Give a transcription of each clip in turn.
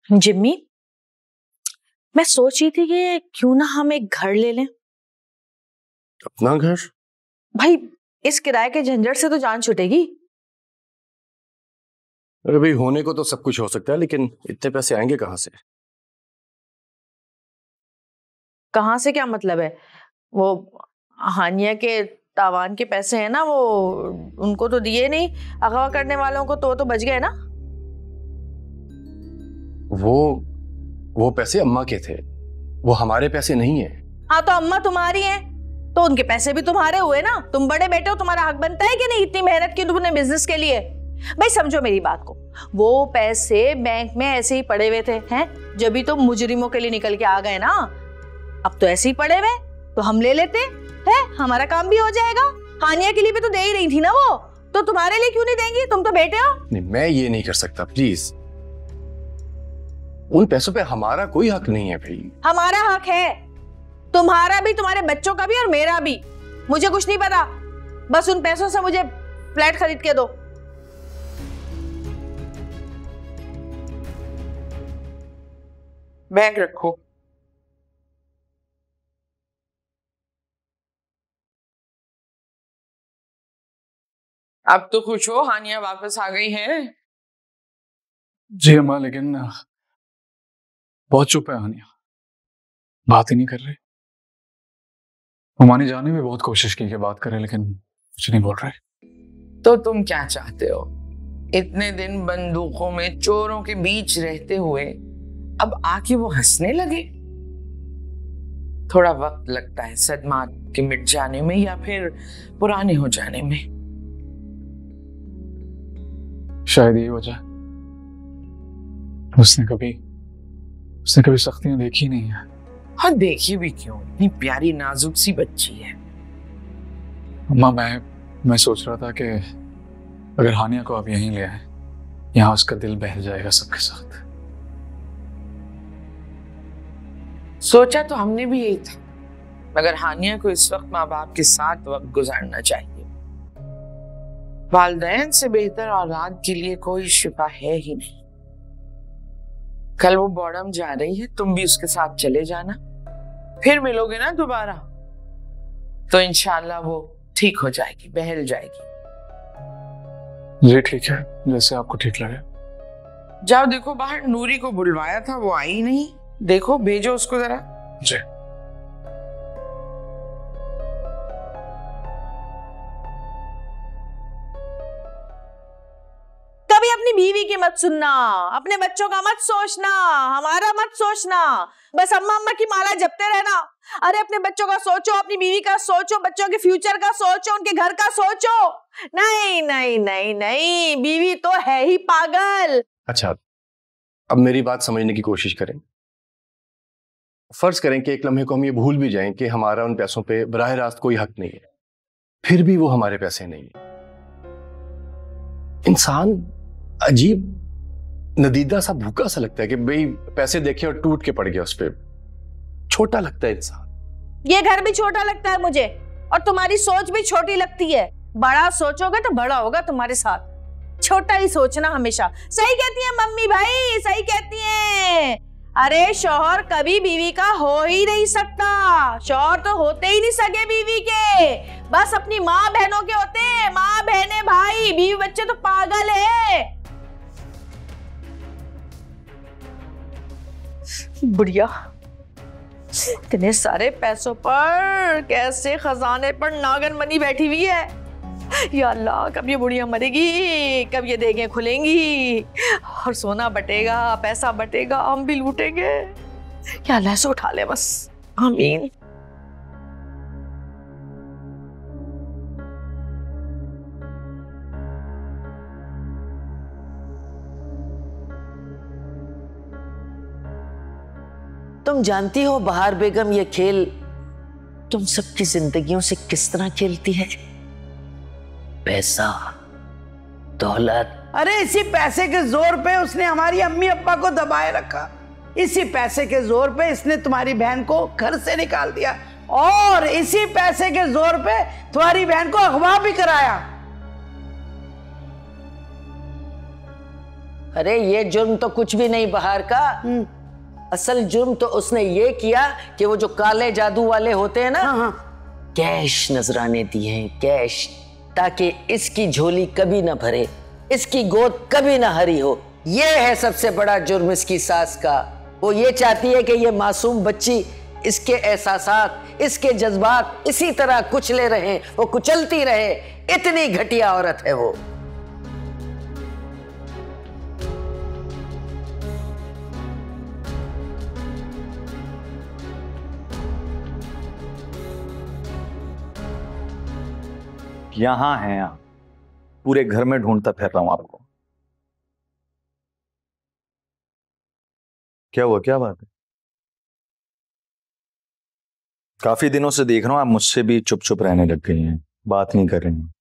जिम्मी, मैं सोच रही थी कि क्यों ना हम एक घर ले लें। अपना घर? भाई इस किराए के झंझट से तो जान छूटेगी। अरे भाई, होने को तो सब कुछ हो सकता है, लेकिन इतने पैसे आएंगे कहाँ से? कहाँ से क्या मतलब है? वो हानिया के तावान के पैसे हैं ना, वो उनको तो दिए नहीं, अगवा करने वालों को तो बच गए ना। वो पैसे अम्मा के थे, वो हमारे पैसे नहीं है। हाँ तो अम्मा तुम्हारी है तो उनके पैसे भी तुम्हारे हुए ना। तुम बड़े बेटे हो, तुम्हारा हक बनता है कि नहीं? इतनी मेहनत की तुमने बिजनेस के लिए। भाई समझो मेरी बात को, वो पैसे बैंक में ऐसे ही पड़े हुए थे हैं, जब भी तुम मुजरिमों के लिए निकल के आ गए ना। अब तो ऐसे ही पड़े हुए तो हम ले लेते हैं, हमारा काम भी हो जाएगा। हानिया के लिए भी तो दे ही रही थी ना वो, तो तुम्हारे लिए क्यों नहीं देंगी? तुम तो बेटे हो। नहीं, मैं ये नहीं कर सकता, प्लीज। उन पैसों पे हमारा कोई हक नहीं है भाई। हमारा हक है, तुम्हारा भी, तुम्हारे बच्चों का भी और मेरा भी। मुझे कुछ नहीं पता, बस उन पैसों से मुझे फ्लैट खरीद के दो। बैग रखो। अब तो खुश हो, हानिया वापस आ गई है। जी अम्मा, लेकिन बहुत चुप है हानिया, बात ही नहीं कर रही। ममानी जाने में बहुत कोशिश की कि बात करे, लेकिन कुछ नहीं बोल रहे। तो तुम क्या चाहते हो? इतने दिन बंदूकों में चोरों के बीच रहते हुए अब आके वो हंसने लगे? थोड़ा वक्त लगता है सदमा के मिट जाने में या फिर पुराने हो जाने में। शायद यही वजह है, उसने कभी सख्तियां देखी नहीं है। हाँ, देखी भी क्यों, इतनी प्यारी नाजुक सी बच्ची है। अम्मा, मैं सोच रहा था कि अगर हानिया को आप यहीं ले आए, यहाँ उसका दिल बहल जाएगा सबके साथ। सोचा तो हमने भी यही था, मगर हानिया को इस वक्त माँ बाप के साथ वक्त गुजारना चाहिए। वालिदैन से बेहतर औलाद के लिए कोई शिफा है ही नहीं। कल वो बॉडम जा रही है, तुम भी उसके साथ चले जाना, फिर मिलोगे ना दोबारा, तो इंशाल्लाह वो ठीक हो जाएगी, बहल जाएगी। जी ठीक है, जैसे आपको ठीक लगे। जाओ देखो, बाहर नूरी को बुलवाया था, वो आई नहीं। देखो, भेजो उसको जरा। जी। कभी अपनी बीवी की मत सुनना, अपने बच्चों का मत सोचना, हमारा मत सोचना, बस अम्मा अम्मा की माला जपते रहना। अरे अपने बच्चों का सोचो, अपनी बीवी का सोचो, बच्चों के फ्यूचर का सोचो, उनके घर का सोचो। नहीं नहीं नहीं नहीं, बीवी तो है ही पागल। अच्छा, अब मेरी बात समझने की कोशिश करें। फर्ज करें कि एक लम्हे को हम ये भूल भी जाएं कि हमारा उन पैसों पे बराह रास्त कोई हक नहीं है, फिर भी वो हमारे पैसे नहीं है। इंसान अजीब नदीदा सा, भूखा सा लगता है कि भाई पैसे देखे और टूट के पड़ गया उस पे। छोटा लगता है इंसान। ये घर भी छोटा लगता है मुझे, और तुम्हारी सोच भी छोटी लगती है। बड़ा सोचोगे तो बड़ा होगा तुम्हारे साथ, छोटा ही सोचना हमेशा। सही कहती है मम्मी भाई, सही कहती है। अरे शौहर कभी बीवी का हो ही नहीं सकता, शौहर तो होते ही नहीं सके बीवी के, बस अपनी माँ बहनों के होते हैं। माँ बहने भाई, बीवी बच्चे तो पागल है। बुढ़िया इतने सारे पैसों पर कैसे खजाने पर नागन मनी बैठी हुई है। या अल्लाह, कब ये बुढ़िया मरेगी, कब ये देखें खुलेंगी और सोना बटेगा, पैसा बटेगा, हम भी लूटेंगे। या अल्लाह से उठा ले बस, आमीन। तुम जानती हो बहार बेगम, ये खेल तुम सबकी जिंदगियों से किस तरह खेलती है? पैसा, दौलत। अरे इसी पैसे के जोर पे उसने हमारी अम्मी अब्बा को दबाए रखा, इसी पैसे के जोर पे इसने तुम्हारी बहन को घर से निकाल दिया, और इसी पैसे के जोर पे तुम्हारी बहन को अगवा भी कराया। अरे ये जुर्म तो कुछ भी नहीं बहार का। असल जुर्म तो उसने ये किया कि वो जो काले जादू वाले होते हैं ना, कैश नजराने दिए हैं, कैश, ताकि इसकी झोली कभी ना भरे, इसकी गोद कभी ना हरी हो। ये है सबसे बड़ा जुर्म इसकी सास का। वो ये चाहती है कि ये मासूम बच्ची इसके एहसासात, इसके जज्बात इसी तरह कुचले रहे, वो कुचलती रहे। इतनी घटिया औरत है वो। यहां हैं आप, पूरे घर में ढूंढता फिर रहा हूं आपको। क्या हुआ, क्या बात है? काफी दिनों से देख रहा हूं आप मुझसे भी चुप चुप रहने लग गई हैं, बात नहीं कर रही हैं।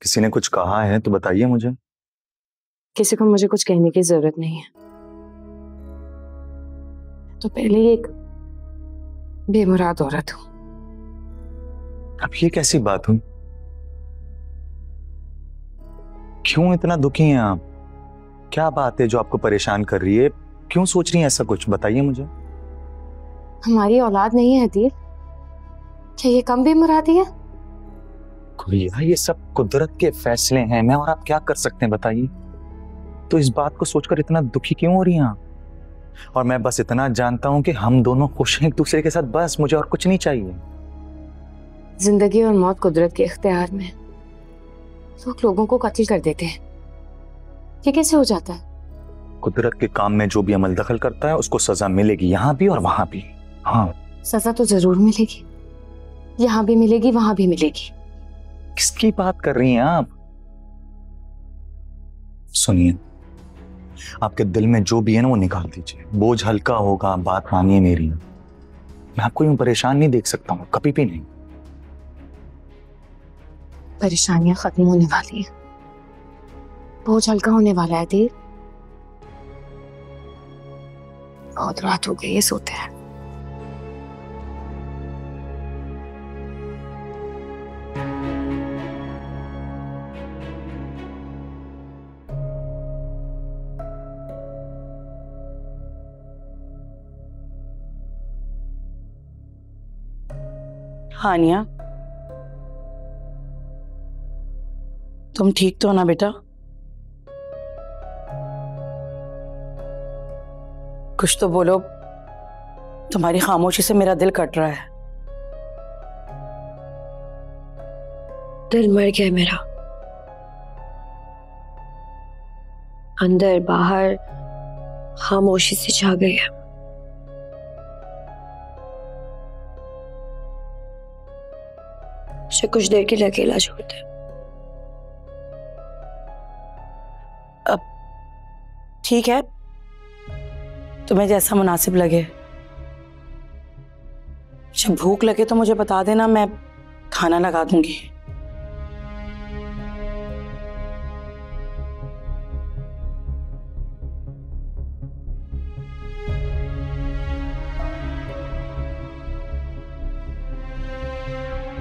किसी ने कुछ कहा है तो बताइए मुझे। किसी को मुझे कुछ कहने की जरूरत नहीं है। तो पहले ही एक बेमुराद औरत हूं। अब ये कैसी बात हुई? क्यों इतना दुखी हैं आप? क्या बात है जो आपको परेशान कर रही है? क्यों सोच रही हैं ऐसा कुछ? बताइए मुझे। हमारी औलाद नहीं है अदील, क्या ये कम बेमुरादी है? गुड़िया, ये सब कुदरत के फैसले हैं, मैं और आप क्या कर सकते हैं बताइए। तो इस बात को सोचकर इतना दुखी क्यों हो रही हैं आप? और मैं बस इतना जानता हूं कि हम दोनों खुश हैं एक दूसरे के साथ, बस मुझे और कुछ नहीं चाहिए। जिंदगी और मौत कुदरत के इख्तियार में, लोग लोगों को कत्ल कर देते हैं। ये कैसे हो जाता है? कुदरत के काम में जो भी अमल दखल करता है उसको सजा मिलेगी, यहाँ भी और वहां भी। हाँ, सजा तो जरूर मिलेगी, यहाँ भी मिलेगी, वहां भी मिलेगी। किसकी बात कर रही हैं आप? सुनिए, आपके दिल में जो भी है ना वो निकाल दीजिए, बोझ हल्का होगा। बात मानिए मेरी, मैं आपको यूं परेशान नहीं देख सकता हूं, कभी भी नहीं। परेशानियां खत्म होने वाली हैं, बोझ हल्का होने वाला है देर। बहुत रात हो गई है, सोते हैं। हानिया, तुम ठीक तो हो ना बेटा? कुछ तो बोलो, तुम्हारी खामोशी से मेरा दिल कट रहा है। दिल मर गया मेरा, अंदर बाहर खामोशी से छा गई है। मुझे कुछ देर के लिए अकेला छोड़ दे। अब ठीक है, तुम्हें जैसा मुनासिब लगे। जब भूख लगे तो मुझे बता देना, मैं खाना लगा दूंगी।